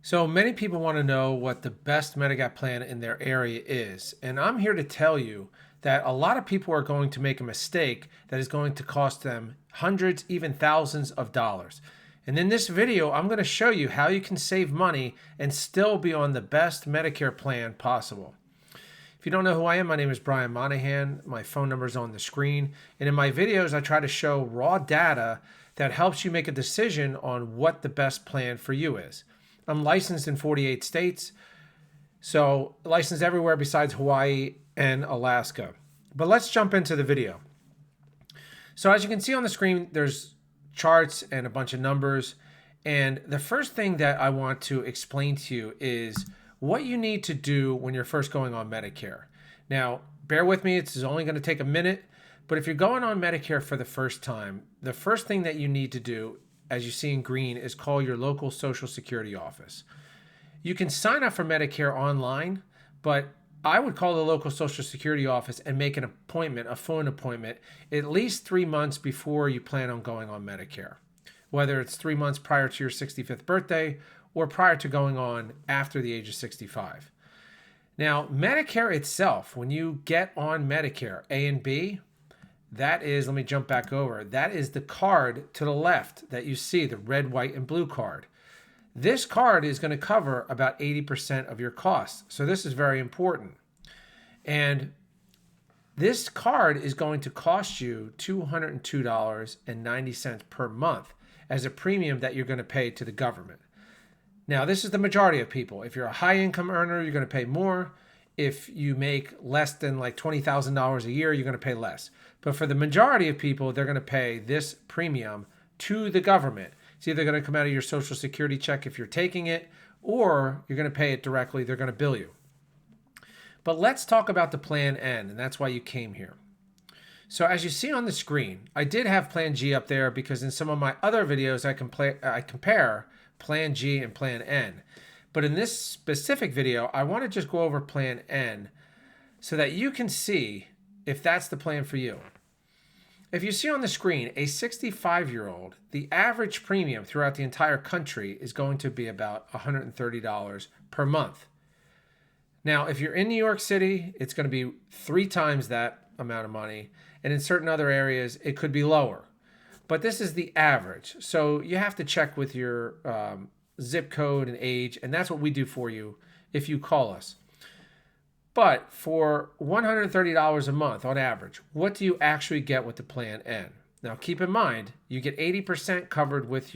So many people want to know what the best Medigap plan in their area is. And I'm here to tell you that a lot of people are going to make a mistake that is going to cost them hundreds, even thousands of dollars. And in this video, I'm going to show you how you can save money and still be on the best Medicare plan possible. If you don't know who I am, my name is Brian Monahan. My phone number is on the screen. And in my videos, I try to show raw data that helps you make a decision on what the best plan for you is. I'm licensed in 48 states, so licensed everywhere besides Hawaii and Alaska. But let's jump into the video. So as you can see on the screen, there's charts and a bunch of numbers. And the first thing that I want to explain to you is what you need to do when you're first going on Medicare. Now, bear with me, it's only going to take a minute, but if you're going on Medicare for the first time, the first thing that you need to do, as you see in green, is call your local Social Security office. You can sign up for Medicare online, but I would call the local Social Security office and make an appointment, a phone appointment, at least 3 months before you plan on going on Medicare. Whether it's 3 months prior to your 65th birthday or prior to going on after the age of 65. Now, Medicare itself, when you get on Medicare A and B, that is, let me jump back over, that is the card to the left that you see, the red, white, and blue card. This card is going to cover about 80% of your costs. So this is very important. And this card is going to cost you $202.90 per month as a premium that you're going to pay to the government. Now, this is the majority of people. If you're a high income earner, you're going to pay more. If you make less than like $20,000 a year, you're going to pay less. But for the majority of people, they're going to pay this premium to the government. It's either going to come out of your Social Security check if you're taking it, or you're going to pay it directly. They're going to bill you. But let's talk about the Plan N, and that's why you came here. So as you see on the screen, I did have Plan G up there because in some of my other videos, I compare Plan G and Plan N. But in this specific video, I want to just go over Plan N so that you can see if that's the plan for you. If you see on the screen, a 65-year-old, the average premium throughout the entire country is going to be about $130 per month. Now, if you're in New York City, it's going to be 3 times that amount of money. And in certain other areas, it could be lower. But this is the average. So you have to check with your zip code and age, and that's what we do for you if you call us. But for $130 a month on average, what do you actually get with the Plan N? Now keep in mind, you get 80% covered with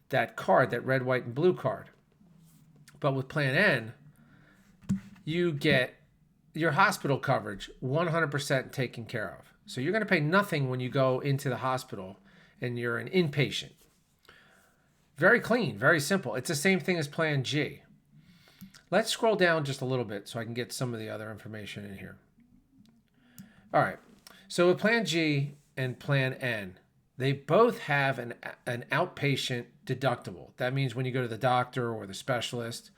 that card, that red, white, and blue card. But with Plan N, you get your hospital coverage 100% taken care of. So you're going to pay nothing when you go into the hospital and you're an inpatient. Very clean, very simple. It's the same thing as Plan G. Let's scroll down just a little bit so I can get some of the other information in here. All right. So with Plan G and Plan N, they both have an outpatient deductible. That means when you go to the doctor or the specialist,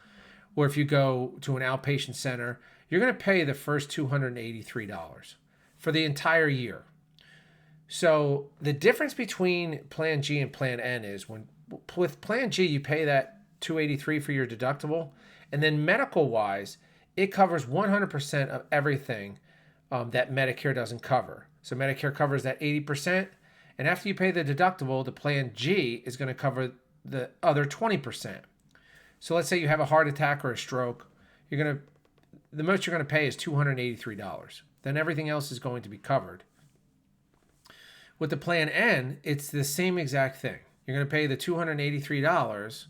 or if you go to an outpatient center, you're going to pay the first $283 for the entire year. So the difference between Plan G and Plan N is with Plan G, you pay that $283 for your deductible. And then medical-wise, it covers 100% of everything that Medicare doesn't cover. So Medicare covers that 80%. And after you pay the deductible, the Plan G is going to cover the other 20%. So let's say you have a heart attack or a stroke. The most you're going to pay is $283. Then everything else is going to be covered. With the Plan N, it's the same exact thing. You're going to pay the $283,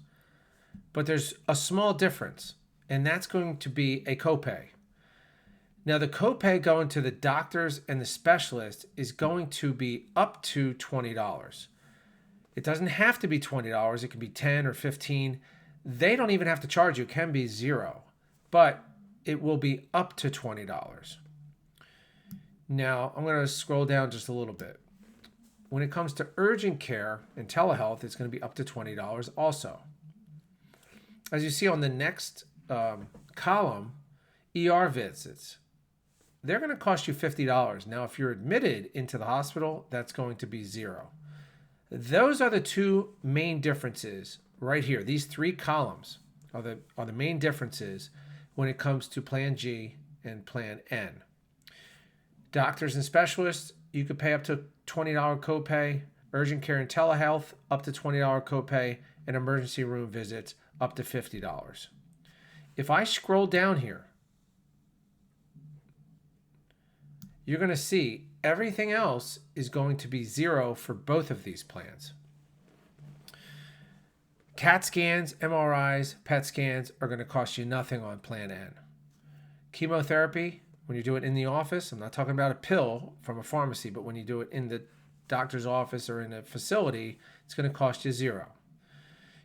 but there's a small difference, and that's going to be a copay. Now, the copay going to the doctors and the specialist is going to be up to $20. It doesn't have to be $20. It can be $10 or $15. They don't even have to charge you. It can be $0, but it will be up to $20. Now, I'm going to scroll down just a little bit. When it comes to urgent care and telehealth, it's going to be up to $20 also. As you see on the next column, ER visits, they're going to cost you $50. Now, if you're admitted into the hospital, that's going to be $0. Those are the two main differences right here, these three columns. are the main differences when it comes to Plan G and Plan N. Doctors and specialists, you could pay up to $20 copay. Urgent care and telehealth, up to $20 copay. And emergency room visits, up to $50. If I scroll down here, you're going to see everything else is going to be zero for both of these plans. CAT scans, MRIs, PET scans are going to cost you nothing on Plan N. Chemotherapy, when you do it in the office, I'm not talking about a pill from a pharmacy, but when you do it in the doctor's office or in a facility, it's going to cost you $0.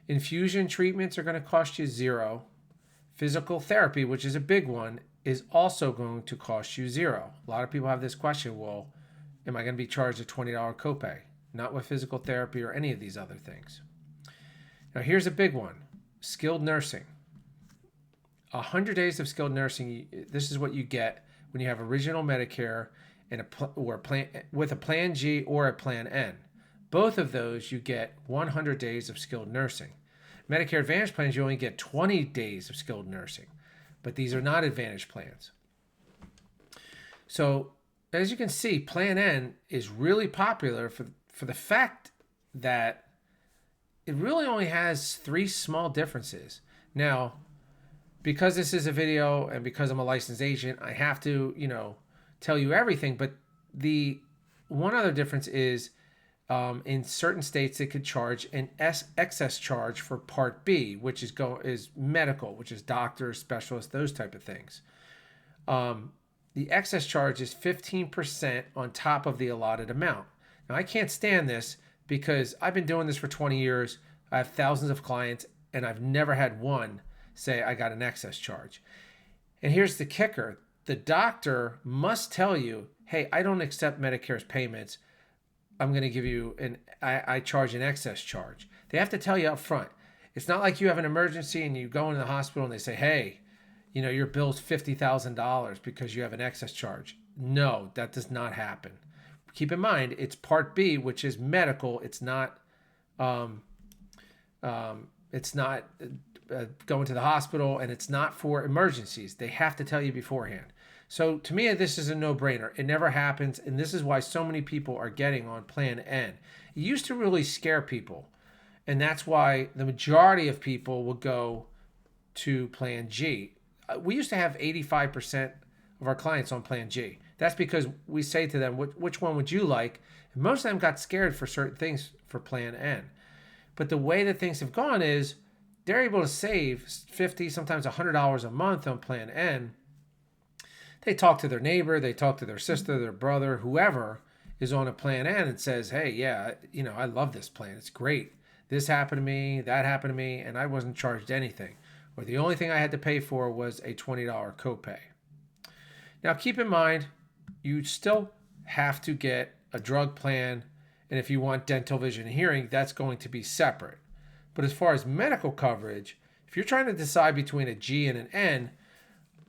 Infusion treatments are going to cost you $0. Physical therapy, which is a big one, is also going to cost you $0. A lot of people have this question, well, am I going to be charged a $20 copay? Not with physical therapy or any of these other things. Now, here's a big one, skilled nursing. 100 days of skilled nursing, this is what you get when you have original Medicare and with a Plan G or a Plan N. Both of those, you get 100 days of skilled nursing. Medicare Advantage plans, you only get 20 days of skilled nursing, but these are not Advantage plans. So, as you can see, Plan N is really popular for the fact that it really only has 3 small differences. Now, because this is a video and because I'm a licensed agent, I have to, tell you everything. But the one other difference is in certain states, they could charge an excess charge for Part B, which is medical, which is doctors, specialists, those type of things. The excess charge is 15% on top of the allotted amount. Now, I can't stand this because I've been doing this for 20 years. I have thousands of clients, and I've never had one say I got an excess charge. And here's the kicker. The doctor must tell you, hey, I don't accept Medicare's payments. I'm going to give you I charge an excess charge. They have to tell you up front. It's not like you have an emergency and you go into the hospital and they say, hey, your bill's $50,000 because you have an excess charge. No, that does not happen. Keep in mind, it's Part B, which is medical. It's not going to the hospital, and it's not for emergencies. They have to tell you beforehand. So to me, this is a no-brainer. It never happens, and this is why so many people are getting on Plan N. It used to really scare people, and that's why the majority of people would go to Plan G. We used to have 85% of our clients on Plan G. That's because we say to them, which one would you like? And most of them got scared for certain things for Plan N. But the way that things have gone is they're able to save $50, sometimes $100 a month on Plan N. They talk to their neighbor, they talk to their sister, their brother, whoever is on a Plan N and says, hey, yeah, I love this plan. It's great. This happened to me, that happened to me, and I wasn't charged anything. Or the only thing I had to pay for was a $20 copay. Now, keep in mind, you still have to get a drug plan, and if you want dental, vision, and hearing, that's going to be separate. But as far as medical coverage, if you're trying to decide between a G and an N,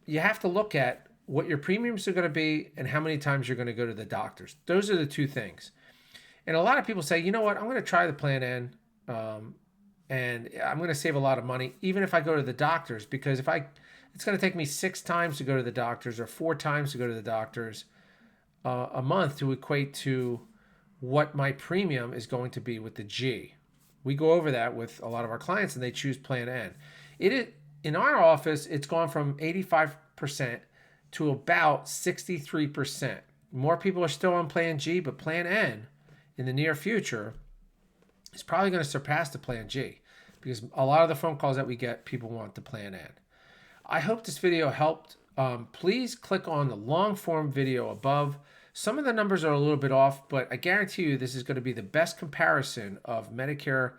you have to look at what your premiums are going to be and how many times you're going to go to the doctors. Those are the two things. And a lot of people say, you know what, I'm going to try the Plan N, and I'm going to save a lot of money, even if I go to the doctors, because it's going to take me 6 times to go to the doctors or 4 times to go to the doctors a month to equate to what my premium is going to be with the G. We go over that with a lot of our clients, and they choose Plan N. In our office, it's gone from 85% to about 63%. More people are still on Plan G, but Plan N in the near future is probably going to surpass the Plan G because a lot of the phone calls that we get, people want the Plan N. I hope this video helped. Please click on the long form video above. Some of the numbers are a little bit off, but I guarantee you this is going to be the best comparison of Medicare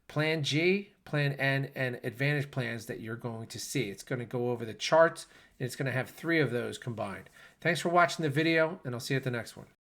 Plan G, Plan N, and Advantage plans that you're going to see. It's going to go over the charts, and it's going to have 3 of those combined. Thanks for watching the video, and I'll see you at the next one.